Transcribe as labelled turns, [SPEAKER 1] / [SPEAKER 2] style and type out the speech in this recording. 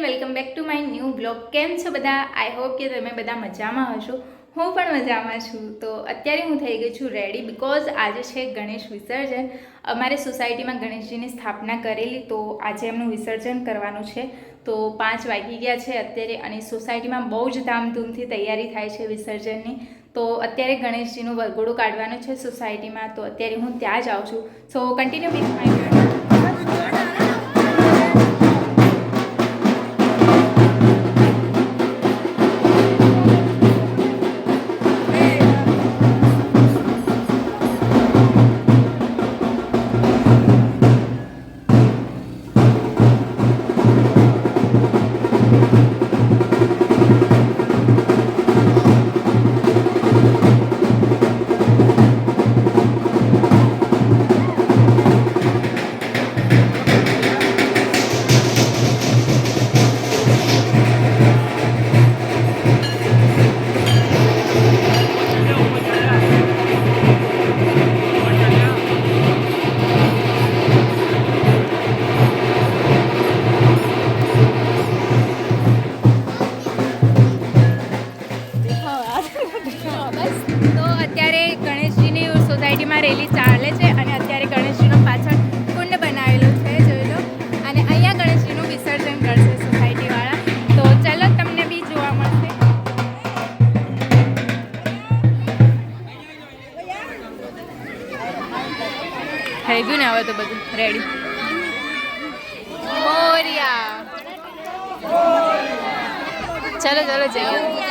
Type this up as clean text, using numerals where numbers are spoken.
[SPEAKER 1] Welcome back to my new blog. કેમ છો બધા? આઈ હોપ કે તમે બધા મજામાં હશો. હું પણ મજામાં છું. તો અત્યારે હું થઈ ગઈ છું રેડી, બિકોઝ આજે છે ગણેશ વિસર્જન. અમારે સોસાયટીમાં ગણેશજીની સ્થાપના કરેલી, તો આજે એમનું વિસર્જન કરવાનું છે. તો 5 વાગી ગયા છે અત્યારે, અને સોસાયટીમાં બહુ જ ધામધૂમથી તૈયારી થાય છે વિસર્જનની. તો અત્યારે ગણેશજીનું વરઘોડું કાઢવાનું છે સોસાયટીમાં, તો અત્યારે હું ત્યાં જ આવું છું. સો કન્ટિન્યુ વિથ માય વિડીયો. તો અત્યારે ગણેશજીની સોસાયટીમાં રેલી ચાલે છે, અને અત્યારે ગણેશજીનો પાછળ કુંડ બનાવેલું છે, જોઈ લો. અને અહીંયા ગણેશજીનું વિસર્જન કરશે સોસાયટીવાળા. તો ચલો, તમને બી જોવા મળશે. થઈ ગયું ને હવે તો બધું રેડી. મોરિયા. ચલો ચલો જઈએ.